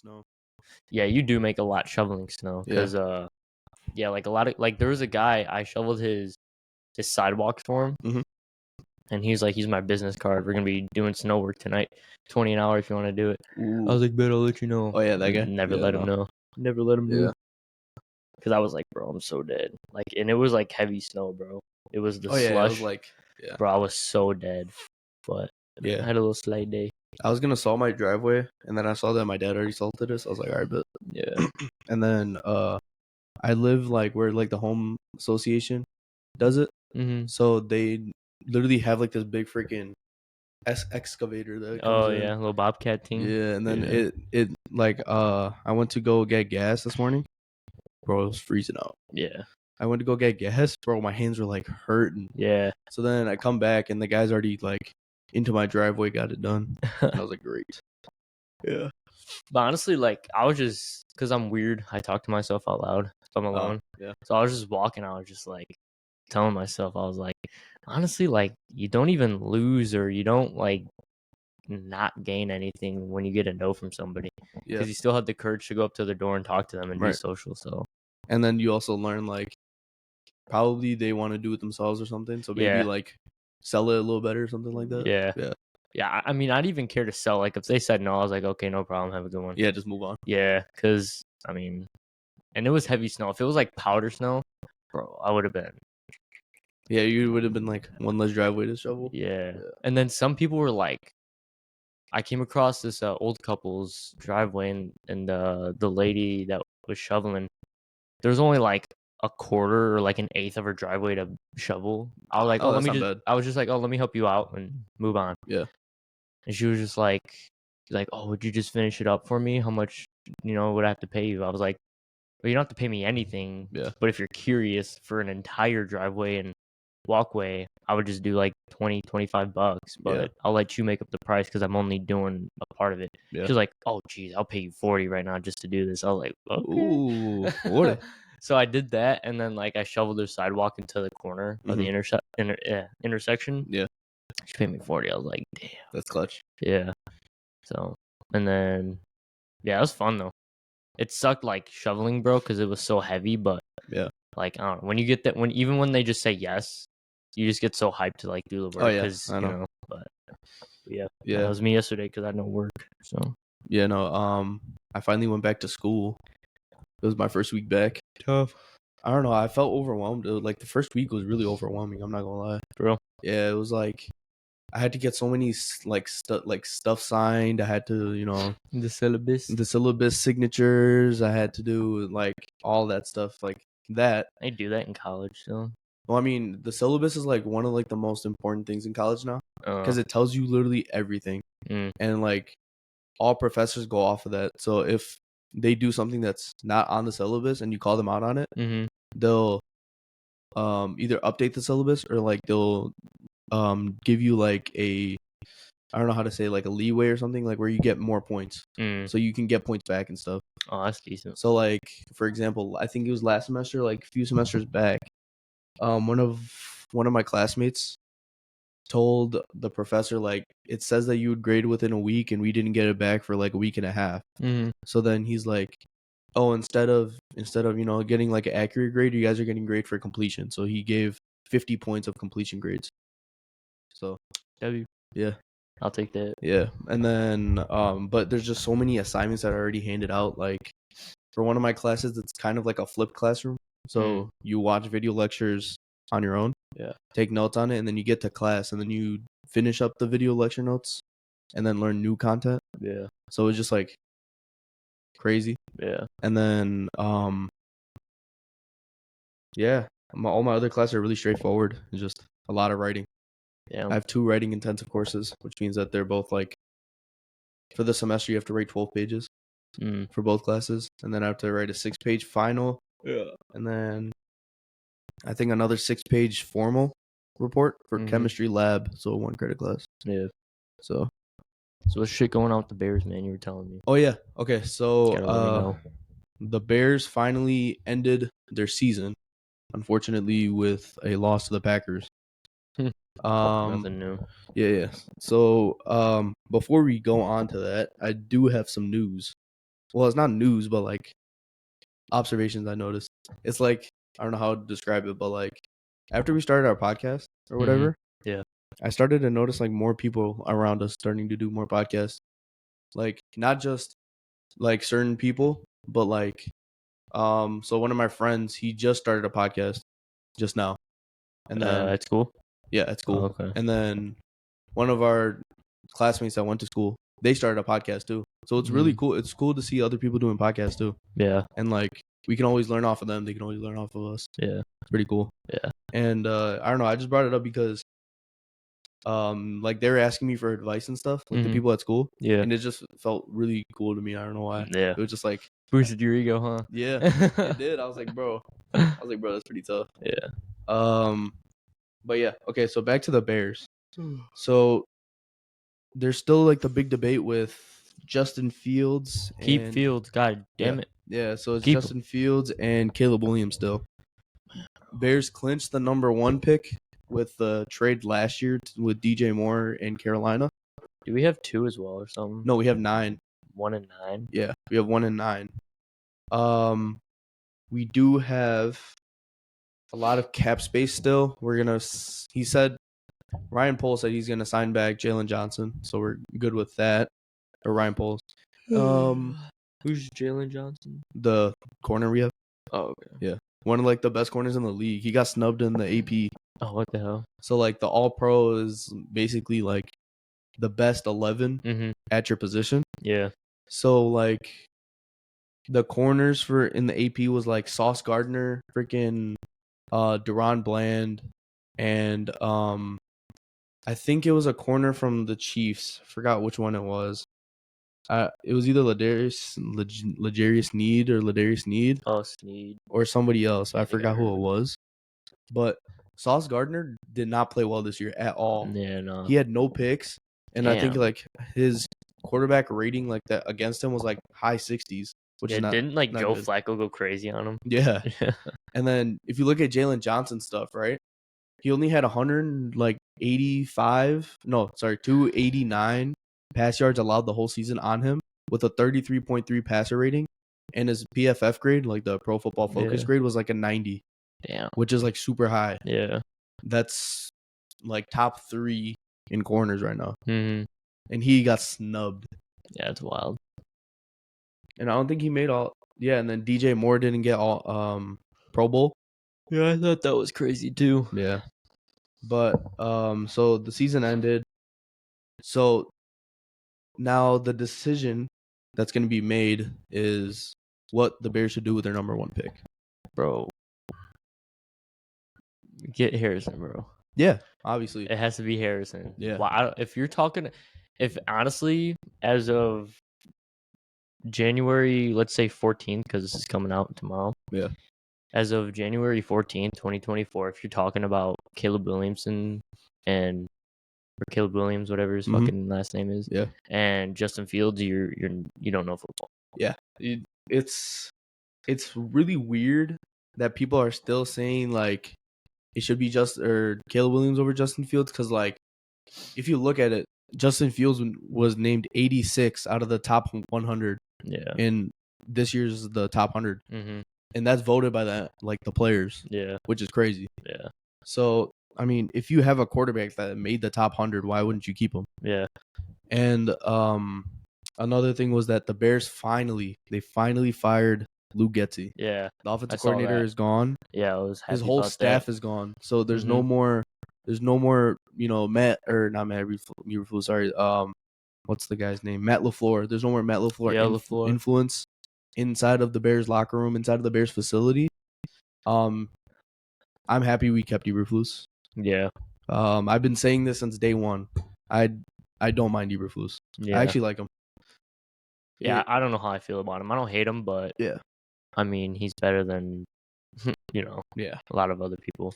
snow. Yeah, you do make a lot shoveling snow because like a lot of like there was a guy I shoveled his sidewalks for him, Mhm. and he's like, he's my business card. We're gonna be doing snow work tonight, $20 an hour if you want to do it. Ooh. I was like, bet I'll let you know. Oh yeah, that guy. Never Yeah, let him know. Never let him know. Because I was like, bro, I'm so dead. Like, and it was like heavy snow, bro. It was the slush. It was like, bro, I was so dead. But I yeah. had a little sleigh day. I was gonna salt my driveway, and then I saw that my dad already salted it. So I was like, all right, but Yeah. and then I live like where like the home association does it. Mm-hmm. So they literally have like this big freaking excavator that comes in. Yeah, little bobcat thing. Yeah, and then it like I went to go get gas this morning. Bro, it was freezing out. Yeah. I went to go get gas, bro. My hands were like hurting. Yeah. So then I come back and the guy's already like into my driveway, got it done. And I was like, great. Yeah. But honestly, like I was just because I'm weird. I talk to myself out loud if I'm alone. Yeah. So I was just walking. I was just like telling myself, I was like, honestly, like you don't even lose or you don't like not gain anything when you get a no from somebody because you still have the courage to go up to their door and talk to them and be social. So. And then you also learn like probably they want to do it themselves or something. So maybe like sell it a little better or something like that. Yeah. Yeah. Yeah. I mean, I'd even care to sell. Like if they said no, I was like, okay, no problem. Have a good one. Yeah. Just move on. Yeah. Cause I mean, and it was heavy snow. If it was like powder snow, bro, I would have been. Yeah. You would have been like one less driveway to shovel. Yeah. And then some people were like, I came across this old couple's driveway and the lady that was shoveling, there was only like a quarter or like an eighth of her driveway to shovel. I was like, I was just like, oh, let me help you out and move on. Yeah. And she was just like, oh, would you just finish it up for me? How much, would I have to pay you? I was like, well, you don't have to pay me anything. Yeah. But if you're curious for an entire driveway and walkway, I would just do like $20-$25. But I'll let you make up the price because I'm only doing a part of it. Yeah. She's like, oh, geez, I'll pay you $40 right now just to do this. I was like, okay. Ooh, what? So I did that, and then like I shoveled her sidewalk into the corner of the intersection. Yeah. She paid me $40. I was like, damn. That's clutch. Yeah. So, and then, yeah, it was fun though. It sucked like shoveling, bro, because it was so heavy. But yeah, like I don't know, when you get that, even when they just say yes, you just get so hyped to like do the work. Oh yeah, because I know. But yeah, that was me yesterday because I had no work. So yeah, no. I finally went back to school. It was my first week back. Tough. I don't know. I felt overwhelmed. Like the first week was really overwhelming. I'm not gonna lie, bro. Yeah, it was like I had to get so many stuff signed. I had to, the syllabus signatures. I had to do like all that stuff like that. I do that in college still. Well, I mean, the syllabus is like one of like the most important things in college now because it tells you literally everything, and like all professors go off of that. So if they do something that's not on the syllabus and you call them out on it, they'll either update the syllabus or like they'll give you like I don't know how to say, like a leeway or something, like where you get more points, so you can get points back and stuff. Oh, that's decent. So like for example, I think it was last semester, like a few semesters back, one of my classmates told the professor like it says that you would grade within a week and we didn't get it back for like a week and a half. So then he's like, oh, instead of getting like an accurate grade, you guys are getting grade for completion. So he gave 50 points of completion grades. So yeah, I'll take that. Yeah. And then but there's just so many assignments that are already handed out. Like for one of my classes, it's kind of like a flipped classroom. So you watch video lectures on your own, take notes on it, and then you get to class and then you finish up the video lecture notes and then learn new content. Yeah. So it's just like crazy. Yeah. And then yeah, all my other classes are really straightforward. It's just a lot of writing. Yeah. I have 2 writing intensive courses, which means that they're both like, for the semester you have to write 12 pages for both classes, and then I have to write a 6-page final. Yeah. And then I think another 6-page formal report for chemistry lab, so 1 credit class. Yeah. So what's shit going on with the Bears, man? You were telling me. Oh yeah. Okay, so the Bears finally ended their season, unfortunately, with a loss to the Packers. Nothing new. Yeah. So before we go on to that, I do have some news. well, it's not news, but like observations I noticed. It's like I don't know how to describe it, but like after we started our podcast or whatever, yeah, I started to notice like more people around us starting to do more podcasts. Like not just like certain people, but like so one of my friends, he just started a podcast just now. And then at school. yeah, at school. Oh, okay. And then one of our classmates that went to school, they started a podcast too. So it's really cool. It's cool to see other people doing podcasts too. Yeah. And like we can always learn off of them. They can always learn off of us. Yeah. It's pretty cool. Yeah. And I don't know, I just brought it up because like they were asking me for advice and stuff, like the people at school. Yeah. And it just felt really cool to me. I don't know why. Yeah. It was just like boosted your ego, huh? Yeah, it did. I was like, bro, that's pretty tough. Yeah. But yeah, okay, so back to the Bears. So there's still like the big debate with Justin Fields. Keep Fields, god damn it. Yeah, so it's Keep Justin Fields and Caleb Williams still. Bears clinched the number 1 pick with the trade last year with DJ Moore in Carolina. Do we have 2 as well or something? No, we have 9. 1 and 9. Yeah, we have 1 and 9. We do have a lot of cap space still. He said, Ryan Poles said he's gonna sign back Jalen Johnson, so we're good with that. Or Ryan Poles. Who's Jalen Johnson? The corner we have. Oh, okay. Yeah, one of like the best corners in the league. He got snubbed in the AP. Oh, what the hell? So like the All Pro is basically like the best 11 at your position. Yeah. So like the corners for in the AP was like Sauce Gardner, freaking Deron Bland, and I think it was a corner from the Chiefs. Forgot which one it was. It was either Ladarius Need or Ladarius Need. Oh, Sneed. Or somebody else. I forgot who it was. But Sauce Gardner did not play well this year at all. Yeah, no. He had no picks. And I think like his quarterback rating like that against him was like high 60s. Which is not, didn't like not Joe good. Flacco go crazy on him? Yeah. And then if you look at Jalen Johnson stuff, right? He only had 289 pass yards allowed the whole season on him with a 33.3 passer rating. And his PFF grade, like the Pro Football Focus grade, was like a 90. Damn. Which is like super high. Yeah. That's like top 3 in corners right now. Mm-hmm. And he got snubbed. Yeah, it's wild. And I don't think he made all. Yeah, and then DJ Moore didn't get all Pro Bowl. Yeah, I thought that was crazy too. Yeah. But so the season ended. So now the decision that's going to be made is what the Bears should do with their number 1 pick. Bro. Get Harrison, bro. Yeah, obviously. It has to be Harrison. Yeah. Well, if honestly, as of January, let's say 14th, because this is coming out tomorrow. Yeah. As of January 14th, 2024, if you're talking about Caleb Williamson or Caleb Williams, whatever his fucking last name is, yeah, and Justin Fields, you don't know football. Yeah, it's really weird that people are still saying like it should be Caleb Williams over Justin Fields because like if you look at it, Justin Fields was named 86 out of the top 100. Yeah. In this year's the top 100. And that's voted by the players. Yeah. Which is crazy. Yeah. So, I mean, if you have a quarterback that made the top 100, why wouldn't you keep him? Yeah. And another thing was that the Bears finally fired Lou Getsy. Yeah. The offensive coordinator is gone. Yeah, I was happy. His whole staff is gone. So there's no more, Matt Eberflus, sorry. What's the guy's name? Matt LaFleur. There's no more Matt LaFleur influence inside of the Bears locker room, inside of the Bears facility. I'm happy we kept Eberflus. Yeah. I've been saying this since day one. I don't mind Eberflus. Yeah. I actually like him. Yeah, I don't know how I feel about him. I don't hate him, but yeah, I mean he's better than a lot of other people.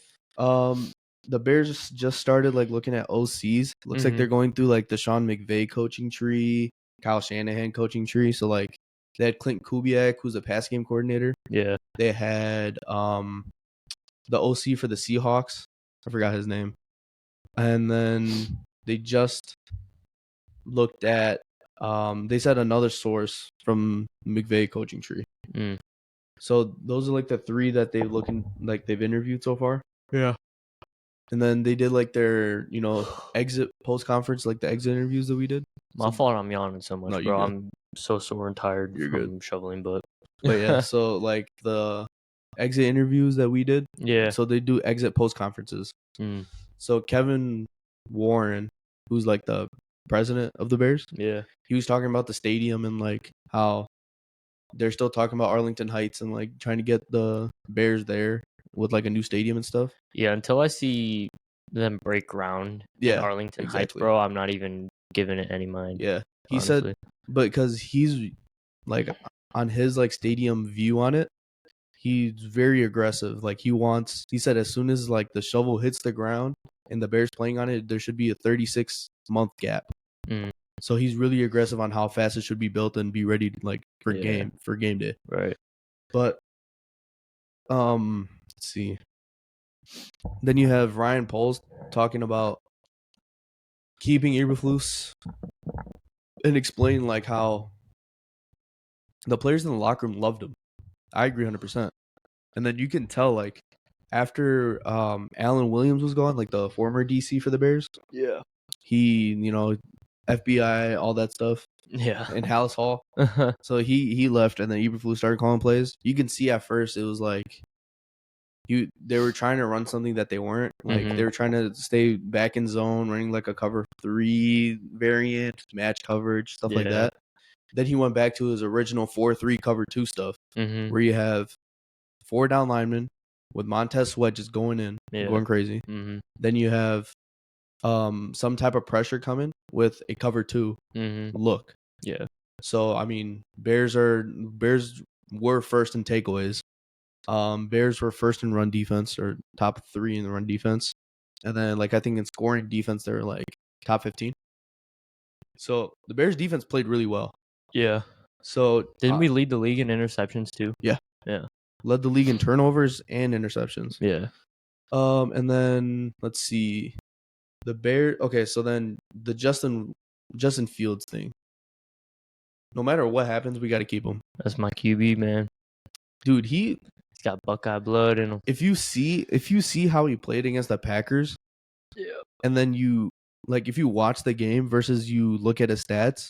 The Bears just started looking at OCs. Looks like they're going through the Sean McVay coaching tree, Kyle Shanahan coaching tree. So they had Clint Kubiak, who's a pass game coordinator. Yeah. They had the OC for the Seahawks. I forgot his name. And then they just looked at they said another source from McVay coaching tree. So those are like the 3 that they've interviewed so far. Yeah. And then they did like their, exit post conference, like the exit interviews that we did. My fault I'm yawning so much, No, bro. I'm so sore and tired from shoveling, but yeah, so like the exit interviews that we did. Yeah. So they do exit post conferences. So Kevin Warren, who's like the president of the Bears, yeah, he was talking about the stadium and like how they're still talking about Arlington Heights and like trying to get the Bears there with like a new stadium and stuff. Yeah, until I see them break ground in Arlington Heights, bro, I'm not even giving it any mind. Yeah. He said, but because he's like on his like stadium view on it, he's very aggressive. Like he said as soon as like the shovel hits the ground and the Bears playing on it, there should be a 36-month gap. So he's really aggressive on how fast it should be built and be ready like for game day. Right. But let's see. Then you have Ryan Poles talking about keeping Eberflus and explain like how the players in the locker room loved him. I agree 100%. And then you can tell like after Alan Williams was gone, like the former DC for the Bears. Yeah. He, FBI, all that stuff. Yeah. In Hallis Hall. So he left and then Eberflus started calling plays. You can see at first it was like they were trying to run something that they weren't. Like they were trying to stay back in zone, running like a cover 3 variant, match coverage, stuff like that. Then he went back to his original 4-3 cover 2 stuff, where you have 4 down linemen with Montez Sweat just going in, going crazy. Then you have some type of pressure coming with a cover 2 look. Yeah. So I mean, Bears were first in takeaways. Bears were first in run defense, or top 3 in the run defense, and then like I think in scoring defense they're like top 15. So the Bears defense played really well. Yeah. So didn't we lead the league in interceptions too? Yeah. Led the league in turnovers and interceptions. Yeah. And then let's see, the Bears. Okay, so then the Justin Fields thing. No matter what happens, we got to keep him. That's my QB, man. Dude, he's got Buckeye blood in him. If you see how he played against the Packers, and then if you watch the game versus you look at his stats,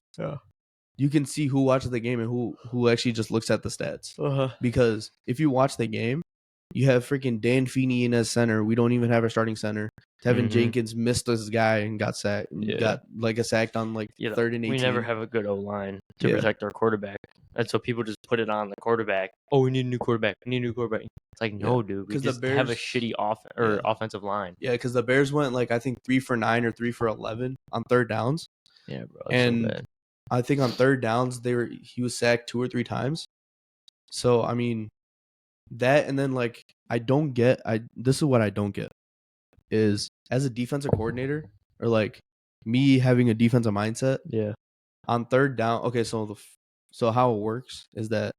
you can see who watches the game and who actually just looks at the stats. Because if you watch the game, you have freaking Dan Feeney in as center. We don't even have a starting center. Tevin Jenkins missed this guy and got sacked. Got like a sacked on like 3rd and 18. We never have a good O-line to protect our quarterback. And so people just put it on the quarterback. Oh, we need a new quarterback. It's like, no, dude. We just have a shitty offensive line. Yeah, because the Bears went like I think 3 for 9 or 3 for 11 on 3rd downs. Yeah, bro. And so bad. I think on 3rd downs he was sacked 2 or 3 times. So I mean, that, and then like this is what I don't get is as a defensive coordinator, or like me having a defensive mindset. Yeah. On 3rd down, okay, so how it works is that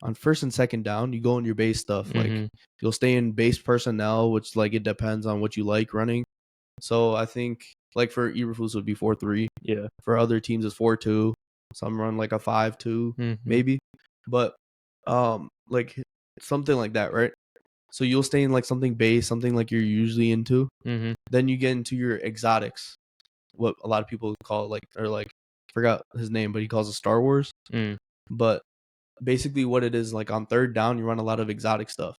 on 1st and 2nd down, you go in your base stuff. Like you'll stay in base personnel, which like it depends on what you like running. So I think like for Eberflus would be 4-3. Yeah. For other teams it's 4-2. Some run like a 5-2 maybe. But like something like that, right? So you'll stay in like something base, something like you're usually into. Then you get into your exotics, what a lot of people call it, like, or like, forgot his name, but he calls it Star Wars. But basically what it is, like on 3rd down, you run a lot of exotic stuff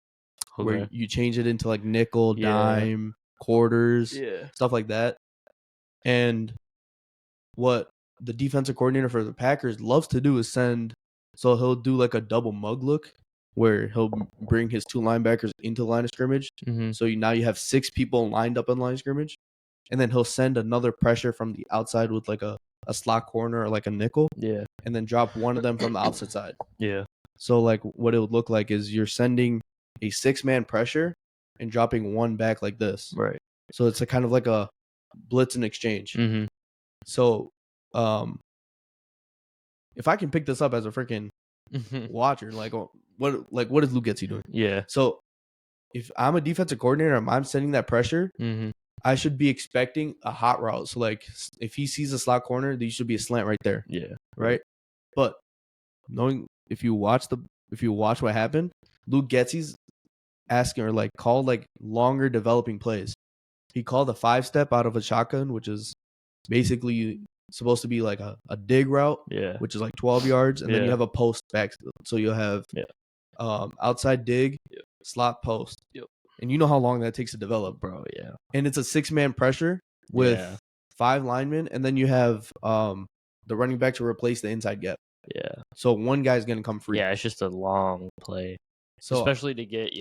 where you change it into like nickel, dime, quarters, stuff like that. And what the defensive coordinator for the Packers loves to do is so he'll do like a double mug look where he'll bring his 2 linebackers into the line of scrimmage. So now you have 6 people lined up in line of scrimmage. And then he'll send another pressure from the outside with like a slot corner or like a nickel. Yeah. And then drop one of them from the opposite side. Yeah. So like what it would look like is you're sending a 6-man pressure and dropping one back like this. Right. So it's a kind of like a blitz and exchange. So if I can pick this up as a freaking watcher, like what is Luke Getsy doing? Yeah. So if I'm a defensive coordinator and I'm sending that pressure, I should be expecting a hot route. So like if he sees a slot corner, there should be a slant right there. Yeah. Right. But knowing if you watch what happened, Luke Getsy's asking or like called like longer developing plays. He called a 5-step out of a shotgun, which is basically supposed to be like a dig route, which is like 12 yards, and then you have a post back. So you'll have outside dig, slot post. And you know how long that takes to develop, bro. Yeah. And it's a 6-man pressure with 5 linemen, and then you have the running back to replace the inside gap. Yeah. So one guy's gonna come free. Yeah, it's just a long play. So especially to get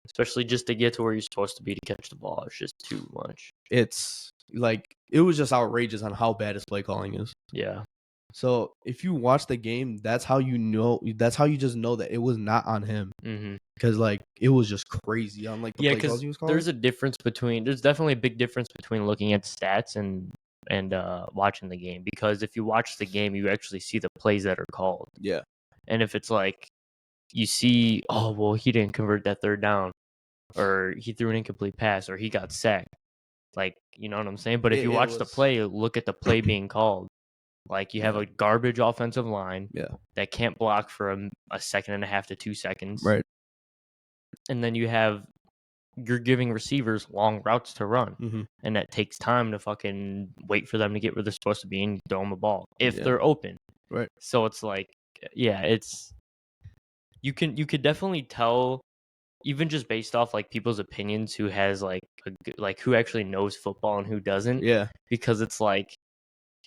especially just to get to where you're supposed to be to catch the ball. It's just too much. It's like it was just outrageous on how bad his play calling is. Yeah. So if you watch the game, that's how you just know that it was not on him. Because like it was just crazy on like the play calls he was calling. There's definitely a big difference between looking at stats and watching the game. Because if you watch the game, you actually see the plays that are called. Yeah. And if it's like you see, oh well, he didn't convert that third down, or he threw an incomplete pass, or he got sacked. Like, you know what I'm saying? But if you watch the play, look at the play being called. Like, you have a garbage offensive line that can't block for a second and a half to 2 seconds. Right. And then you're giving receivers long routes to run. And that takes time to fucking wait for them to get where they're supposed to be and throw them a ball if they're open. Right. So it's like, you could definitely tell, even just based off like people's opinions, who has like who actually knows football and who doesn't. Yeah. Because it's like,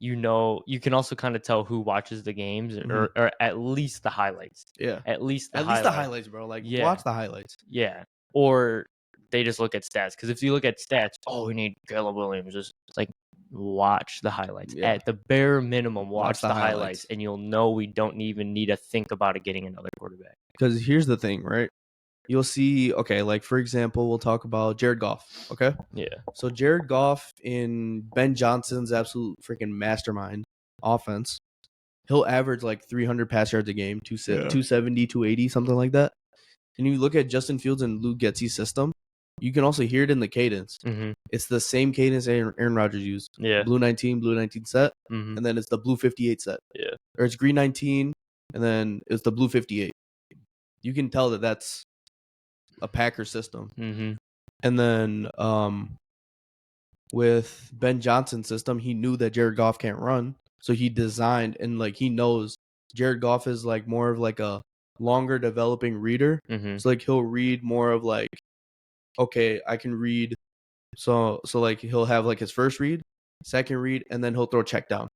you can also kind of tell who watches the games or at least the highlights. Yeah. At least the highlights, bro. Like, watch the highlights. Yeah. Or they just look at stats. Because if you look at stats, we need Caleb Williams. Just like, watch the highlights. Yeah. At the bare minimum, watch the highlights. And you'll know we don't even need to think about it getting another quarterback. Because here's the thing, right? You'll see, okay, like for example, we'll talk about Jared Goff, okay? Yeah. So Jared Goff in Ben Johnson's absolute freaking mastermind offense, he'll average like 300 pass yards a game, 270, 280, something like that. And you look at Justin Fields and Luke Getsy's system, you can also hear it in the cadence. It's the same cadence Aaron Rodgers used. Yeah. Blue 19 set, and then it's the blue 58 set. Yeah. Or it's green 19, and then it's the blue 58. You can tell that that's a Packer system. And then with Ben Johnson's system, he knew that Jared Goff can't run, so he designed, and like he knows Jared Goff is like more of like a longer developing reader. So like he'll read more of like, okay, I can read, so like he'll have like his first read, second read, and then he'll throw check down.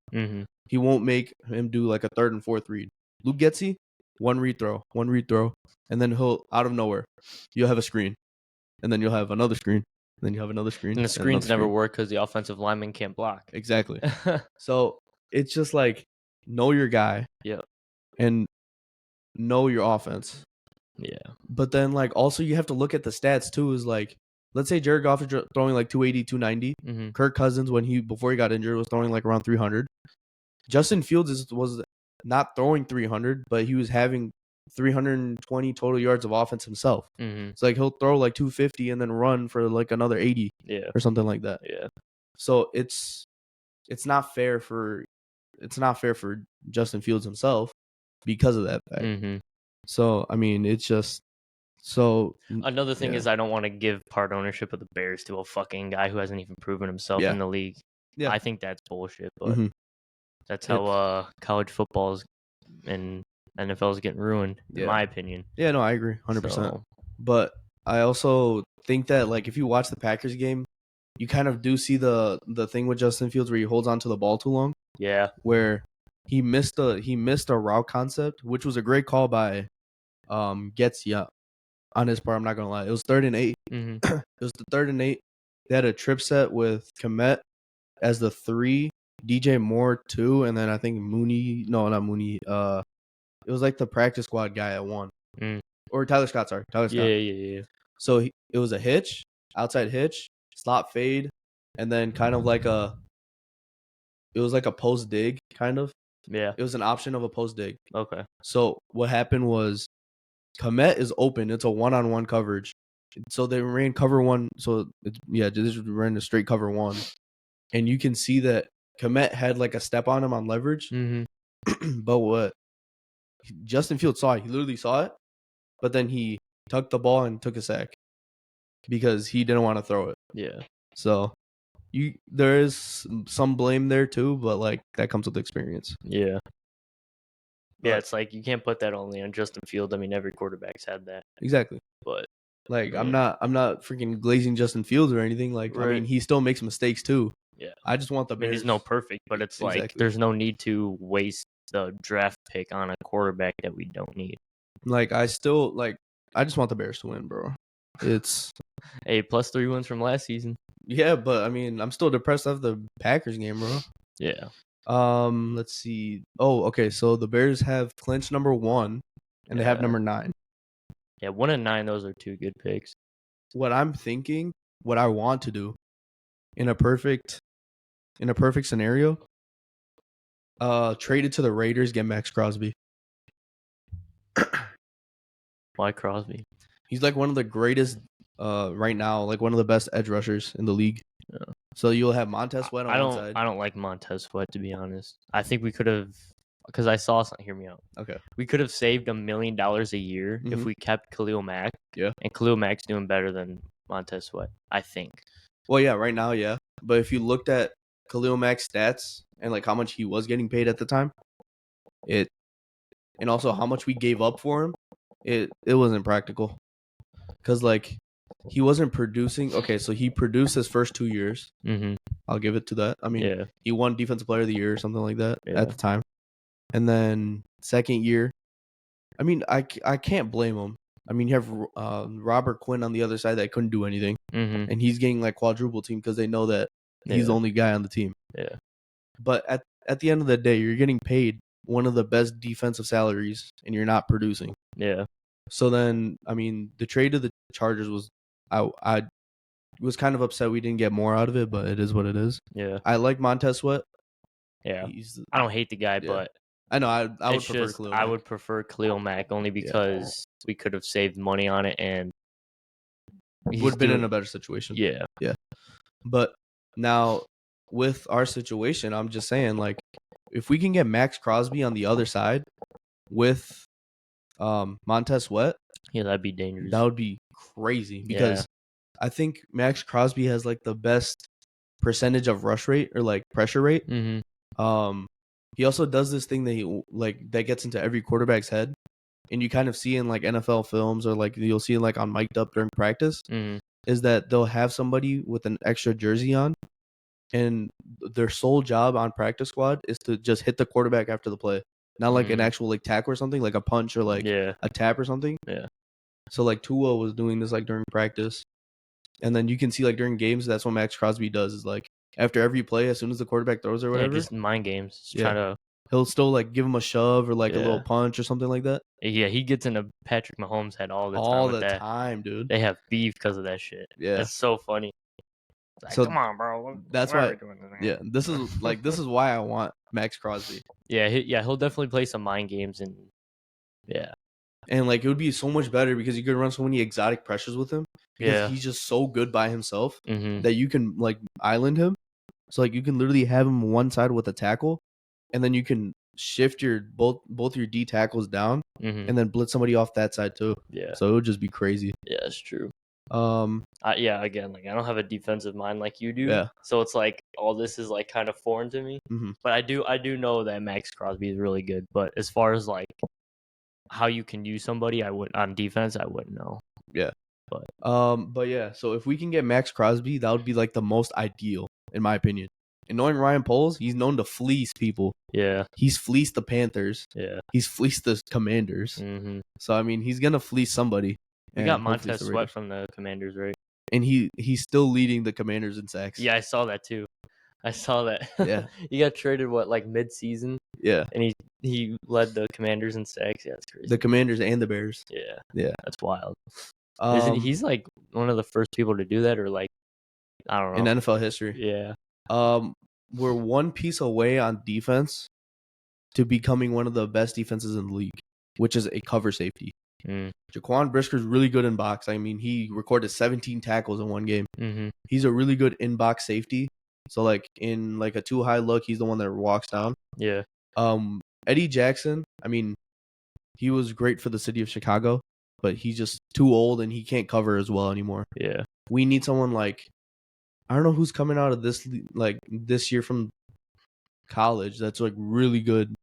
He won't make him do like a third and fourth read. Luke Getsy, one read throw, and then he'll, out of nowhere, you'll have a screen, and then you'll have another screen, and then you have another screen. And the screens never work because the offensive lineman can't block. Exactly. So it's just like, know your guy. Yeah. And know your offense. Yeah. But then like also you have to look at the stats too, is like, let's say Jared Goff is throwing like 280, 290. Kirk Cousins, before he got injured, was throwing like around 300. Justin Fields was not throwing 300, but he was having 320 total yards of offense himself. It's like he'll throw like 250 and then run for like another 80 or something like that. Yeah. So it's not fair for Justin Fields himself because of that fact. So I mean, it's just so. Another thing is, I don't want to give part ownership of the Bears to a fucking guy who hasn't even proven himself in the league. Yeah. I think that's bullshit, but that's how college football and NFL is getting ruined, in my opinion. Yeah, no, I agree 100%. But I also think that like if you watch the Packers game, you kind of do see the thing with Justin Fields where he holds on to the ball too long. Yeah. Where he missed a route concept, which was a great call by Getsy on his part. I'm not gonna lie. It was 3rd and 8. It was the 3rd and 8. They had a trip set with Kmet as the 3, DJ Moore 2, and then I think Mooney. No, not Mooney. It was like the practice squad guy at 1. Or Tyler Scott. Sorry, Tyler Scott. Yeah. So it was a hitch, outside hitch, slot fade, and then kind of like it was like a post dig, kind of. Yeah. It was an option of a post dig. Okay. So what happened was Kmet is open. It's a 1-on-1 coverage. So they ran cover 1. So this ran a straight cover 1. And you can see that Kmet had like a step on him on leverage. But what Justin Fields saw it. He literally saw it, but then he tucked the ball and took a sack because he didn't want to throw it. Yeah. So there is some blame there too, but like that comes with experience. Yeah. Yeah, it's like you can't put that only on Justin Fields. I mean, every quarterback's had that. Exactly. But like I'm not freaking glazing Justin Fields or anything. Like I mean, he still makes mistakes too. Yeah. I just want the Bears. He's no perfect, but it's like there's no need to waste the draft pick on a quarterback that we don't need. Like I just want the Bears to win, bro. It's +3 wins from last season. Yeah, but I mean, I'm still depressed after the Packers game, bro. Yeah. Let's see. Oh, okay. So the Bears have clinched number 1, and they have number 9. Yeah, 1 and 9. Those are 2 good picks. What I'm thinking, what I want to do, in a perfect scenario, trade it to the Raiders, get Max Crosby. Why Crosby? He's like one of the greatest right now, like one of the best edge rushers in the league. Yeah. So you'll have Montez Sweat on one side. I don't like Montez Sweat, to be honest. I think we could have, because I saw something. Hear me out. Okay. We could have saved $1 million a year if we kept Khalil Mack. Yeah. And Khalil Mack's doing better than Montez Sweat, I think. Well, yeah, right now, yeah. But if you looked at Khalil Mack's stats and like how much he was getting paid at the time, and also how much we gave up for him, it wasn't practical. Because like he wasn't producing. Okay, so he produced his first 2 years. Mm-hmm. I'll give it to that. I mean, he won Defensive Player of the Year or something like that at the time. And then second year, I mean, I can't blame him. I mean, you have Robert Quinn on the other side that couldn't do anything, and he's getting like quadruple team because they know that he's the only guy on the team. Yeah. But at the end of the day, you're getting paid one of the best defensive salaries, and you're not producing. Yeah. So then, I mean, the trade to the Chargers was, I was kind of upset we didn't get more out of it, but it is what it is. Yeah. I like Montez Sweat. Yeah. I don't hate the guy, but I know I would prefer Khalil Mack. I would prefer Khalil Mack only because we could have saved money on it and would have been in a better situation. Yeah. Yeah. But now with our situation, I'm just saying, like, if we can get Max Crosby on the other side with Montez Sweat, that'd be dangerous. That would be crazy because I think Max Crosby has like the best percentage of rush rate or like pressure rate. Mm-hmm. He also does this thing that gets into every quarterback's head, and you kind of see in like NFL films or like you'll see like on mic'd up during practice, is that they'll have somebody with an extra jersey on, and their sole job on practice squad is to just hit the quarterback after the play. Not like an actual like tackle or something, like a punch or like a tap or something. Yeah. So like Tua was doing this like during practice, and then you can see like during games that's what Max Crosby does is like after every play, as soon as the quarterback throws or whatever, just mind games. Trying to. He'll still like give him a shove or like a little punch or something like that. Yeah, he gets into Patrick Mahomes' head all the time. All the time, dude. They have beef because of that shit. Yeah, it's so funny. Like, so come on, bro. That's why. Yeah, this is why I want Max Crosby. Yeah, he'll definitely play some mind games and and like it would be so much better because you could run so many exotic pressures with him. Because he's just so good by himself that you can like island him. So like you can literally have him one side with a tackle, and then you can shift your both your D tackles down, and then blitz somebody off that side too. Yeah. So it would just be crazy. Yeah, it's true. Again, like I don't have a defensive mind like you do. Yeah. So it's like all this is like kind of foreign to me. But I do know that Max Crosby is really good. But as far as like how you can use somebody, on defense, I wouldn't know. Yeah. But yeah, so if we can get Max Crosby, that would be like the most ideal, in my opinion. And knowing Ryan Poles, he's known to fleece people. Yeah. He's fleeced the Panthers. Yeah. He's fleeced the Commanders. So I mean, he's gonna fleece somebody. We got Montez Sweat from the Commanders, right? And he's still leading the Commanders in sacks. Yeah, I saw that too. I saw that. Yeah. He got traded like mid-season. Yeah. And he led the Commanders in sacks. Yeah, that's crazy. The Commanders and the Bears. Yeah. Yeah. That's wild. He's like one of the first people to do that, or like I don't know. In NFL history. Yeah. We're one piece away on defense to becoming one of the best defenses in the league, which is a cover safety. Jaquan Brisker's really good in box. I mean, he recorded 17 tackles in one game. He's a really good in box safety. So like in like a too high look, he's the one that walks down. Yeah. Eddie Jackson, I mean, he was great for the city of Chicago, but he's just too old and he can't cover as well anymore. Yeah. We need someone like, I don't know who's coming out of this year from college that's like really good,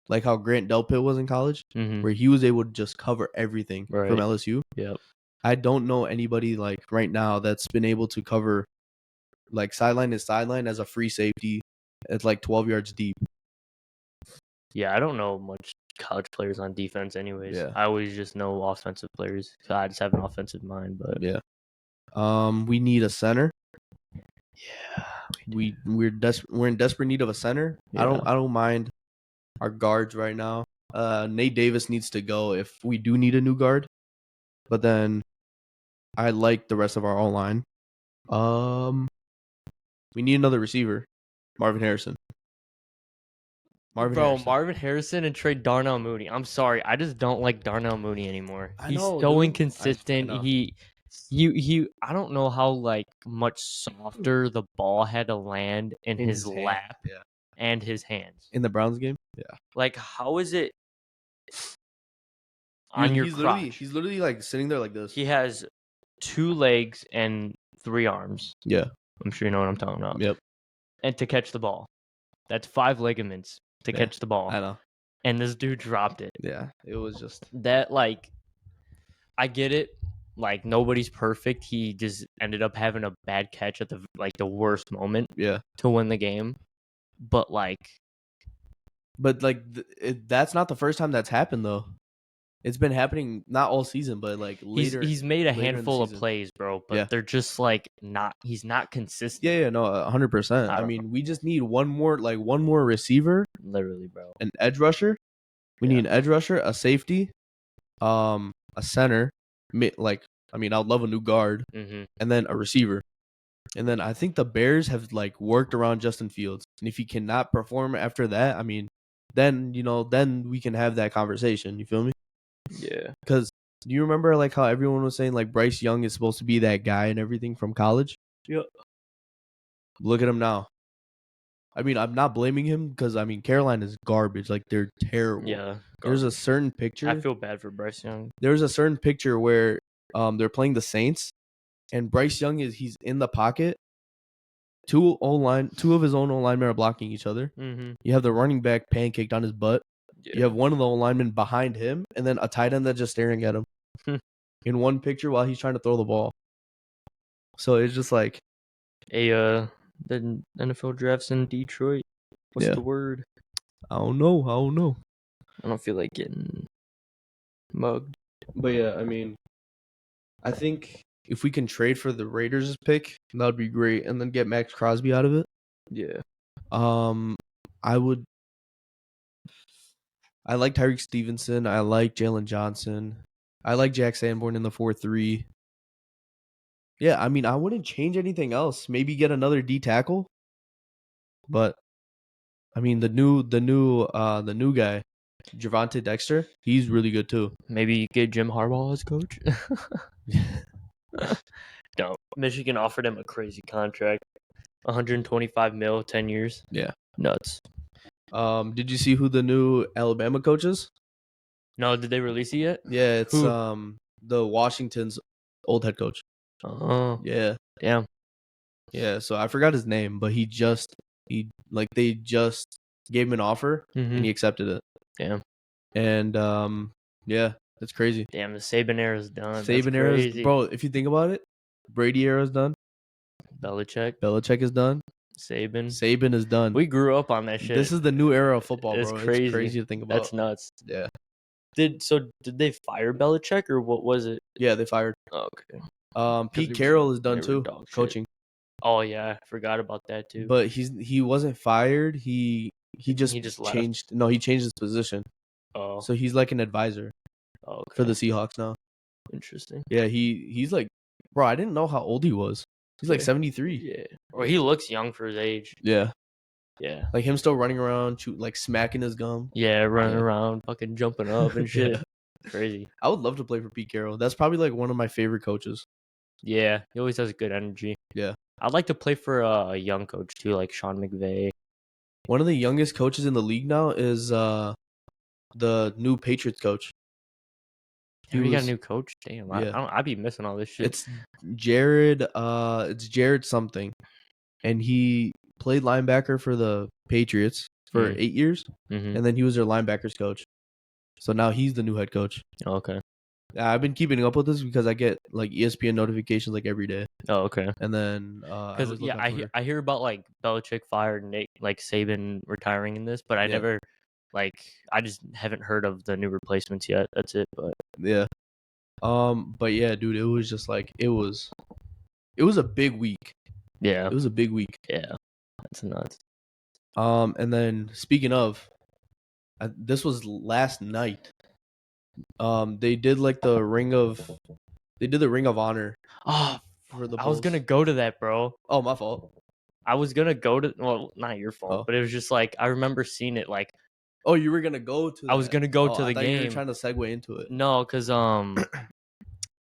like how Grant Delpit was in college, where he was able to just cover everything from LSU. Yep. I don't know anybody like right now that's been able to cover like sideline to sideline as a free safety at like 12 yards deep. Yeah, I don't know much college players on defense anyways. Yeah. I always just know offensive players. I just have an offensive mind, but yeah. We need a center. Yeah. We're in desperate need of a center. Yeah. I don't mind our guards right now. Nate Davis needs to go if we do need a new guard. But then I like the rest of our O-line. We need another receiver. Marvin Harrison. Marvin Harrison and trade Darnell Mooney. I'm sorry, I just don't like Darnell Mooney anymore. He's so inconsistent. I don't know how like much softer the ball had to land in his lap and his hands. In the Browns game? Yeah. Like, how is it on your crotch? He's literally like sitting there like this. He has 2 legs and 3 arms. Yeah. I'm sure you know what I'm talking about. Yep. And to catch the ball. That's 5 ligaments to catch the ball. I know. And this dude dropped it. Yeah. It was just that, like, I get it. Like, nobody's perfect. He just ended up having a bad catch at the worst moment. Yeah. To win the game. But that's not the first time that's happened though. It's been happening not all season, but like later. He's made a handful of plays, bro, but they're just like he's not consistent. Yeah, no, 100%. I mean, we just need one more receiver. Literally, bro. An edge rusher. We need an edge rusher, a safety, a center. I'd love a new guard, and then a receiver. And then I think the Bears have like worked around Justin Fields, and if he cannot perform after that, I mean, then we can have that conversation. You feel me? Yeah. Because do you remember like how everyone was saying like Bryce Young is supposed to be that guy and everything from college? Yep. Look at him now. I mean, I'm not blaming him because I mean Carolina is garbage. Like they're terrible. Yeah. There's a certain picture. I feel bad for Bryce Young. There's a certain picture where they're playing the Saints, and Bryce Young he's in the pocket. Two of his own linemen are blocking each other. Mm-hmm. You have the running back pancaked on his butt. Yeah. You have one of the linemen behind him, and then a tight end that's just staring at him in one picture while he's trying to throw the ball. So it's just like the NFL drafts in Detroit. What's the word? I don't know. I don't feel like getting mugged. But yeah, I mean, I think if we can trade for the Raiders' pick, that would be great, and then get Max Crosby out of it. Yeah. I would. I like Tyreek Stevenson. I like Jalen Johnson. I like Jack Sanborn in the 4-3. Yeah, I mean, I wouldn't change anything else. Maybe get another D tackle. But I mean, the new guy, Gervonta Dexter, he's really good too. Maybe get Jim Harbaugh as coach. No, Michigan offered him a crazy contract, $125 million, 10 years. Yeah, nuts. Did you see who the new Alabama coach is? No, did they release it yet? Yeah, it's the Washington's old head coach. Oh, yeah, damn. Yeah, so I forgot his name, but they just gave him an offer and he accepted it. Damn. And yeah, that's crazy. Damn, the Saban era is done. Saban era is, bro. If you think about it, Brady era is done. Belichick is done. Saban is done. We grew up on that shit. This is the new era of football, it's bro. Crazy. It's crazy to think about. That's nuts. Yeah. Did they fire Belichick or what was it? Yeah, they fired. Oh, okay. Pete Carroll is done too, coaching. Oh yeah, I forgot about that too. But he wasn't fired. He just changed. No, he changed his position. Oh. So he's like an advisor. Okay. For the Seahawks now. Interesting. Yeah, he's like, bro, I didn't know how old he was. He's like 73. Yeah. Well, he looks young for his age. Yeah. Yeah. Like him still running around, like smacking his gum. Yeah, running around, fucking jumping up and shit. Yeah. Crazy. I would love to play for Pete Carroll. That's probably like one of my favorite coaches. Yeah, he always has good energy. Yeah. I'd like to play for a young coach too, like Sean McVay. One of the youngest coaches in the league now is the new Patriots coach. He got a new coach. Damn, yeah. I'd be missing all this shit. It's Jared. It's Jared something, and he played linebacker for the Patriots for 8 years, and then he was their linebackers coach. So now he's the new head coach. Oh, okay. I've been keeping up with this because I get like ESPN notifications like every day. Oh, okay. And then because I hear about like Belichick fired Nick, like Saban retiring in this, but I never like I just haven't heard of the new replacements yet. That's it. But yeah, but yeah, dude, it was just like it was a big week. Yeah, it was a big week. Yeah, that's nuts. And then speaking of, this was last night. They did like the Ring of Honor. Oh, for the Bulls. I was gonna go to that, bro. Oh, my fault. I was gonna go to. Well, not your fault, but it was just like I remember seeing it. Like, oh, you were gonna go to? I was gonna go to the game. You were trying to segue into it. No, because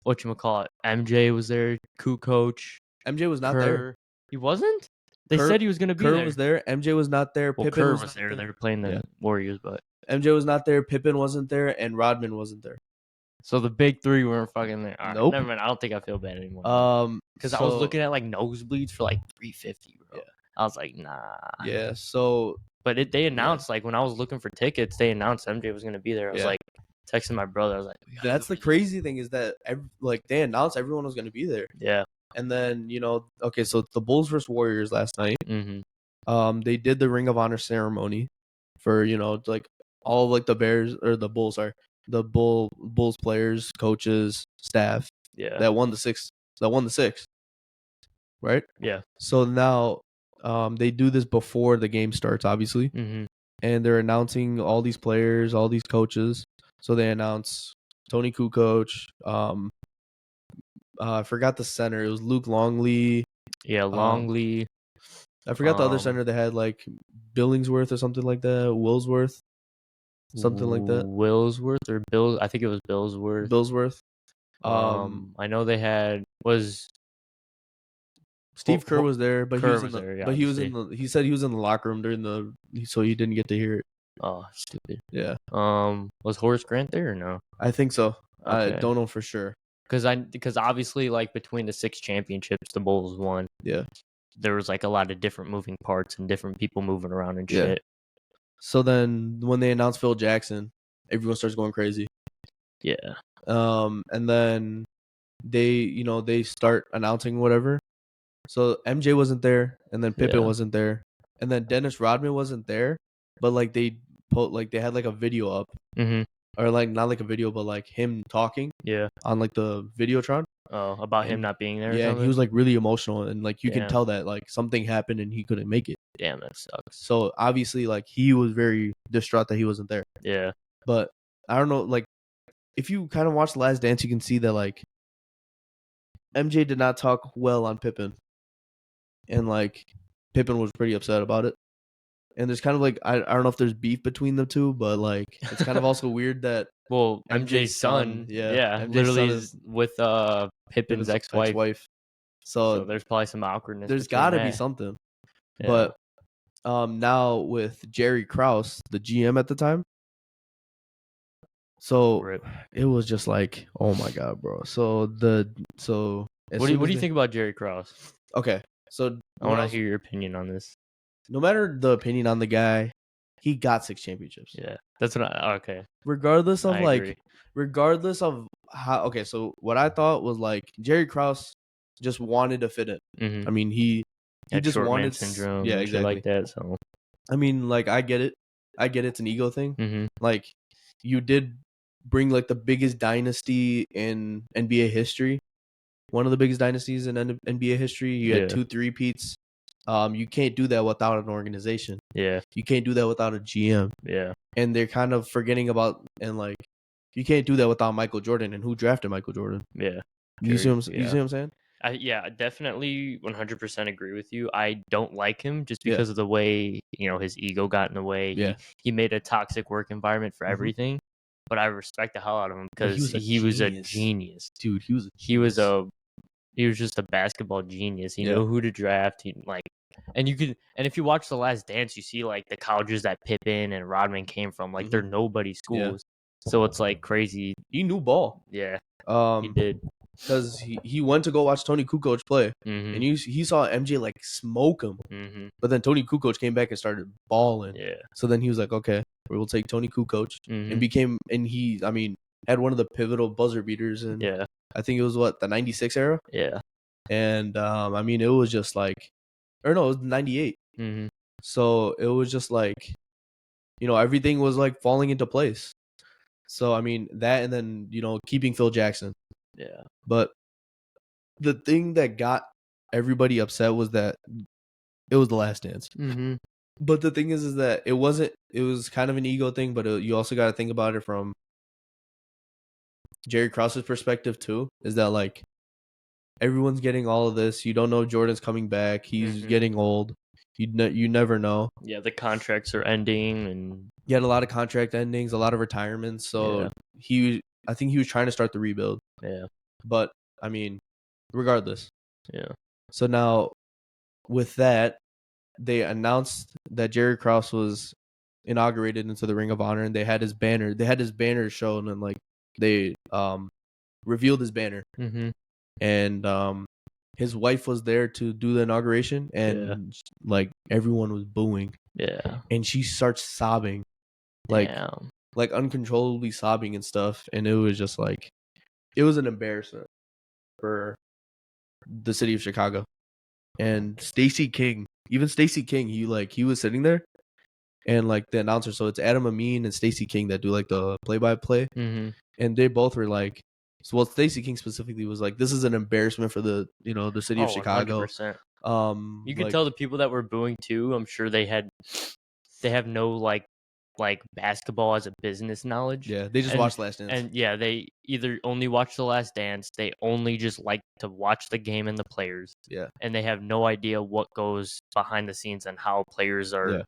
whatchamacallit, MJ was there. Coach. MJ was not there. He wasn't. They said he was gonna be there. Kerr was there. MJ was not there. Well, Pippen was there. They were playing the Warriors, but MJ was not there. Pippen wasn't there, and Rodman wasn't there. So the big three weren't fucking there. Right, nope. Never mind. I don't think I feel bad anymore. Because I was looking at like nosebleeds for like $350, bro. Yeah. I was like, nah. Yeah. So, but they announced like when I was looking for tickets, they announced MJ was gonna be there. I was like texting my brother. I was like, that's the crazy thing is that they announced everyone was gonna be there. Yeah. And then okay, so the Bulls versus Warriors last night. Mm-hmm. They did the Ring of Honor ceremony for like all of like the Bears or the Bulls are. The Bulls players, coaches, staff, that won the six, right? Yeah. So now, they do this before the game starts, obviously, and they're announcing all these players, all these coaches. So they announce Tony Kukoc. I forgot the center. It was Luke Longley. Yeah, Longley. I forgot the other center. They had like Billingsworth or something like that. Willsworth. Something like that. Willsworth or Bill? I think it was Billsworth. Billsworth. I know they had Steve Kerr was there, but Kerr he was in the. He said he was in the locker room so he didn't get to hear it. Oh, stupid. Yeah. Was Horace Grant there or no? I think so. Okay. I don't know for sure. Because obviously, like between the 6 championships the Bulls won. Yeah. There was like a lot of different moving parts and different people moving around and shit. So then when they announced Phil Jackson, everyone starts going crazy. Yeah. And then they start announcing whatever. So MJ wasn't there, and then Pippen wasn't there, and then Dennis Rodman wasn't there, but like they had like a video up. Or like not like a video, but like him talking. Yeah. On like the Videotron. Oh, about him not being there. Yeah, and he was like really emotional, and like you can tell that like something happened and he couldn't make it. Damn, that sucks. So obviously, like he was very distraught that he wasn't there. Yeah. But I don't know, like if you kind of watch The Last Dance, you can see that like MJ did not talk well on Pippen, and like Pippen was pretty upset about it. And there's kind of like I don't know if there's beef between the two, but like it's kind of also weird that MJ's son, MJ's literally son is with Pippen's ex-wife. So there's probably some awkwardness. There's got to be something. Yeah. But now with Jerry Krause, the GM at the time, so it was just like, oh my god, bro. So what do you think about Jerry Krause? Okay, so I want to hear your opinion on this. No matter the opinion on the guy, he got 6 championships. Yeah, that's what okay. Regardless of how. Okay, so what I thought was like Jerry Krause just wanted to fit in. I mean, he just wanted syndrome. Yeah, exactly like that. So I mean, like I get it. It's an ego thing. Like you did bring like the biggest dynasty in NBA history, one of the biggest dynasties in NBA history. You had 2 3-peats. You can't do that without an organization. Yeah. You can't do that without a GM. Yeah. And they're kind of forgetting about, and like, you can't do that without Michael Jordan. And who drafted Michael Jordan? Yeah. You see what I'm saying? I definitely 100% agree with you. I don't like him just because of the way, his ego got in the way. Yeah. He made a toxic work environment for everything. But I respect the hell out of him because he was a genius. Dude, he was just a basketball genius. He knew who to draft. And if you watch The Last Dance, you see like the colleges that Pippen and Rodman came from. Like they're nobody schools. Yeah. So it's like crazy. He knew ball. Yeah. He did. Because he went to go watch Tony Kukoc play, and he saw MJ like smoke him. But then Tony Kukoc came back and started balling. Yeah. So then he was like, okay, we'll take Tony Kukoc, and he had one of the pivotal buzzer beaters, and I think it was the 96 era. Yeah. And it was just like, or no, it was 98. So it was just like, everything was like falling into place. So that, and then keeping Phil Jackson. Yeah. But the thing that got everybody upset was that it was The Last Dance. But the thing is that it wasn't. It was kind of an ego thing, but you also got to think about it from Jerry Krause's perspective too. Is that like everyone's getting all of this? You don't know if Jordan's coming back. He's getting old. You never know. Yeah, the contracts are ending, and he had a lot of contract endings, a lot of retirements. So I think he was trying to start the rebuild. Yeah. But regardless. Yeah. So now, with that, they announced that Jerry Krause was inaugurated into the Ring of Honor, and they had his banner. They had his banner shown, and like they revealed his banner. And his wife was there to do the inauguration, and like everyone was booing. Yeah. And she starts sobbing, like uncontrollably sobbing and stuff. And it was just like, it was an embarrassment for the city of Chicago. And Stacey King, he was sitting there, and like the announcer, so it's Adam Amin and Stacey King that do like the play-by-play, and they both were like, Stacey King specifically was like, this is an embarrassment for the the city of Chicago. 100%. You could tell the people that were booing too. I'm sure they have no like basketball as a business knowledge. Yeah, they just watch Last Dance. And yeah, they either only watch The Last Dance, they only just like to watch the game and the players. Yeah. And they have no idea what goes behind the scenes and how players are,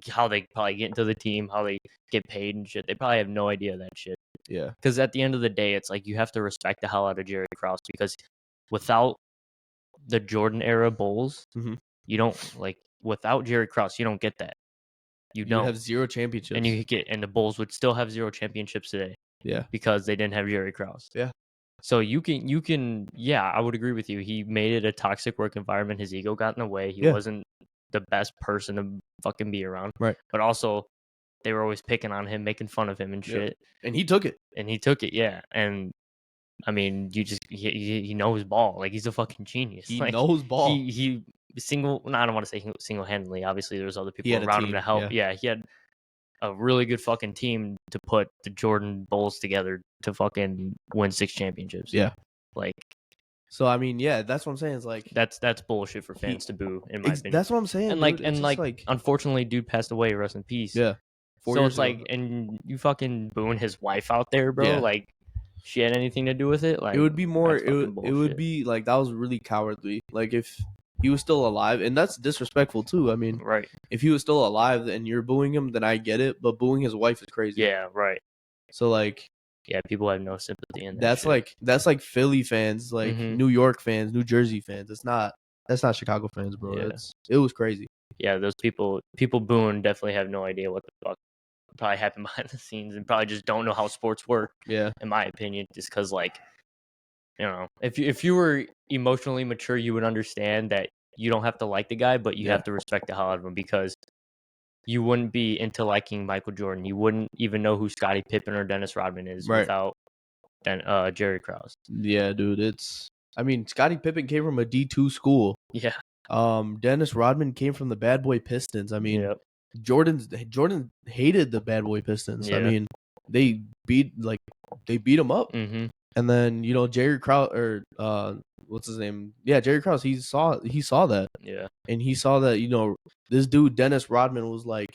how they probably get into the team, how they get paid and shit. They probably have no idea of that shit. Yeah. Because at the end of the day, it's like you have to respect the hell out of Jerry Krause, because without the Jordan era Bulls, you don't without Jerry Krause, you don't get that. You don't have 0 championships, and the Bulls would still have 0 championships today. Yeah, because they didn't have Jerry Krause. Yeah, so you can. Yeah, I would agree with you. He made it a toxic work environment. His ego got in the way. He wasn't the best person to fucking be around. Right. But also, they were always picking on him, making fun of him and shit. And he took it. Yeah. And he knows ball. Like, he's a fucking genius. He knows ball. He I don't want to say single-handedly. Obviously, there's other people around him to help. Yeah, he had a really good fucking team to put the Jordan Bulls together to fucking win 6 championships. Yeah. Like, so that's what I'm saying. It's like that's bullshit for fans to boo, in my opinion. That's what I'm saying. And like unfortunately, dude passed away. Rest in peace. Yeah. So it's like, and you fucking booing his wife out there, bro. Yeah. Like, she had anything to do with it? Like, it would be more. It would be like, that was really cowardly. Like, if he was still alive, and that's disrespectful too. I mean, right. If he was still alive and you're booing him, then I get it. But booing his wife is crazy. Yeah, right. So like, yeah, people have no sympathy in that. That's like Philly fans, like New York fans, New Jersey fans. That's not Chicago fans, bro. Yeah. It was crazy. Yeah, those people booing definitely have no idea what the fuck probably happened behind the scenes, and probably just don't know how sports work. Yeah, in my opinion, just because, like, if you were emotionally mature, you would understand that you don't have to like the guy, but you have to respect the hell out of him, because you wouldn't be into liking Michael Jordan. You wouldn't even know who Scottie Pippen or Dennis Rodman is without Jerry Krause. Yeah, dude. Scottie Pippen came from a D2 school. Yeah. Dennis Rodman came from the Bad Boy Pistons. Jordan hated the Bad Boy Pistons. Yeah. They beat him up. And then Jerry Krause, or what's his name? Yeah, Jerry Krause. He saw that. Yeah. And he saw that this dude Dennis Rodman was like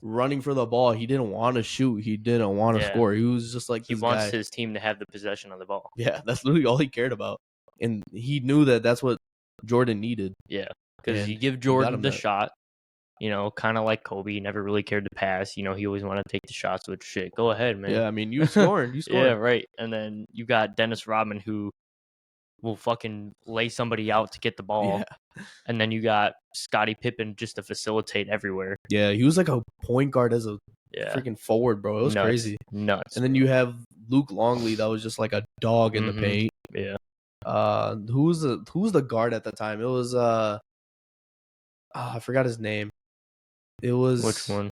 running for the ball. He didn't want to shoot. He didn't want to score. He was just like, he wants his team to have the possession of the ball. Yeah, that's literally all he cared about. And he knew that that's what Jordan needed. Yeah, because you give Jordan the shot. Kind of like Kobe, he never really cared to pass. He always wanted to take the shots, which shit, go ahead, man. Yeah, you scored. Yeah, right. And then you got Dennis Rodman, who will fucking lay somebody out to get the ball. Yeah. And then you got Scottie Pippen just to facilitate everywhere. Yeah, he was like a point guard as a freaking forward, bro. It was crazy. Nuts. And then you have Luke Longley that was just like a dog in the paint. Yeah. Who's the guard at the time? It was I forgot his name. It was which one?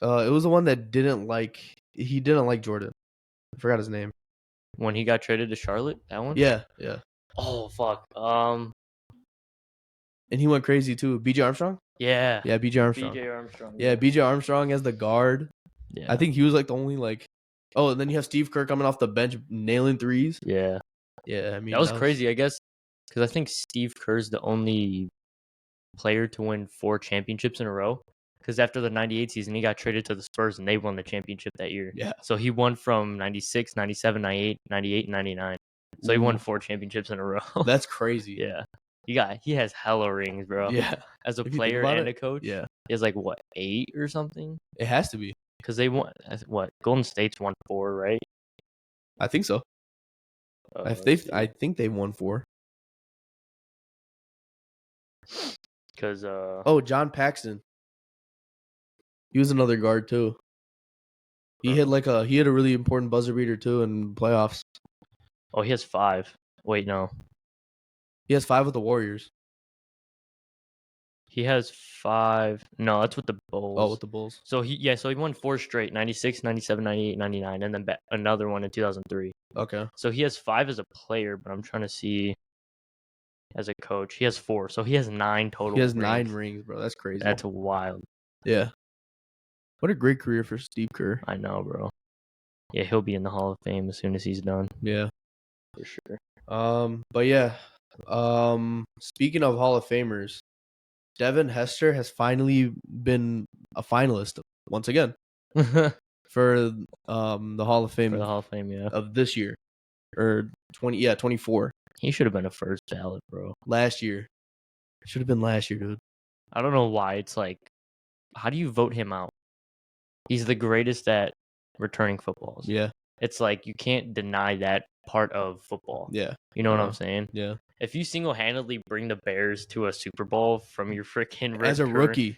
It was the one that didn't like Jordan. I forgot his name. When he got traded to Charlotte, that one? Yeah. Oh fuck. And he went crazy too. BJ Armstrong? Yeah. Yeah, BJ Armstrong. Yeah, BJ Armstrong as the guard. Yeah. I think he was like the only like. Oh, and then you have Steve Kerr coming off the bench nailing threes. Yeah. Yeah, I mean that was crazy, I guess, because I think Steve Kerr's the only player to win 4 championships in a row. Because after the 98 season, he got traded to the Spurs, and they won the championship that year. Yeah. So he won from 96, 97, 98, and 99. So he won 4 championships in a row. That's crazy. Yeah. He has hella rings, bro. Yeah. As a player and a coach. Yeah. He has like, what, 8 or something? It has to be. Because they won, what, Golden State's won 4, right? I think so. I think they won 4. Because John Paxson. He was another guard too. He had a really important buzzer beater too in playoffs. Oh, he has 5. Wait, no. He has 5 with the Warriors. He has 5. No, that's with the Bulls. Oh, with the Bulls. So he won 4 straight, 96, 97, 98, 99, and then another one in 2003. Okay. So he has 5 as a player, but I'm trying to see as a coach. He has 4. So he has 9 total. He has 9 rings, bro. That's crazy. That's wild. Yeah. What a great career for Steve Kerr. I know, bro. Yeah, he'll be in the Hall of Fame as soon as he's done. Yeah. For sure. But yeah. Speaking of Hall of Famers, Devin Hester has finally been a finalist once again for the Hall of Fame. For the Hall of Fame, yeah. Of this year. Or 24. He should have been a first ballot, bro. Last year. Should have been last year, dude. I don't know why. It's like, how do you vote him out? He's the greatest at returning footballs. Yeah. It's like you can't deny that part of football. Yeah. You know what I'm saying? Yeah. If you single-handedly bring the Bears to a Super Bowl from your freaking as a rookie,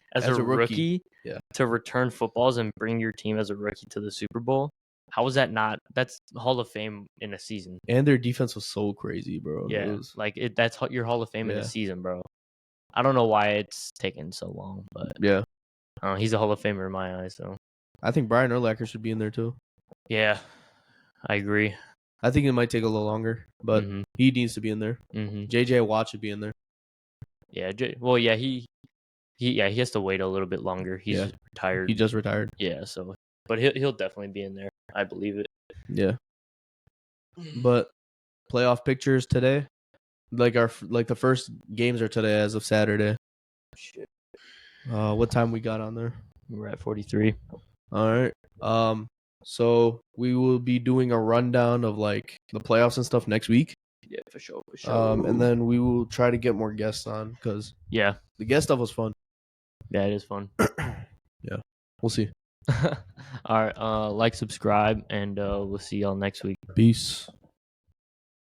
yeah, to return footballs and bring your team as a rookie to the Super Bowl, how is that not? That's Hall of Fame in a season. And their defense was so crazy, bro. Yeah, that's your Hall of Fame in a season, bro. I don't know why it's taken so long, but yeah, he's a Hall of Famer in my eyes, though. I think Brian Urlacher should be in there too. Yeah, I agree. I think it might take a little longer, but he needs to be in there. JJ Watt should be in there. Yeah, he has to wait a little bit longer. He's retired. He just retired. Yeah, so but he'll definitely be in there. I believe it. Yeah. But playoff pictures today, the first games are today as of Saturday. Shit. What time we got on there? We're at 43. All right. So we will be doing a rundown of the playoffs and stuff next week. Yeah, for sure. And then we will try to get more guests on because the guest stuff was fun. Yeah, it is fun. Yeah, we'll see. All right. Subscribe, and we'll see y'all next week. Peace.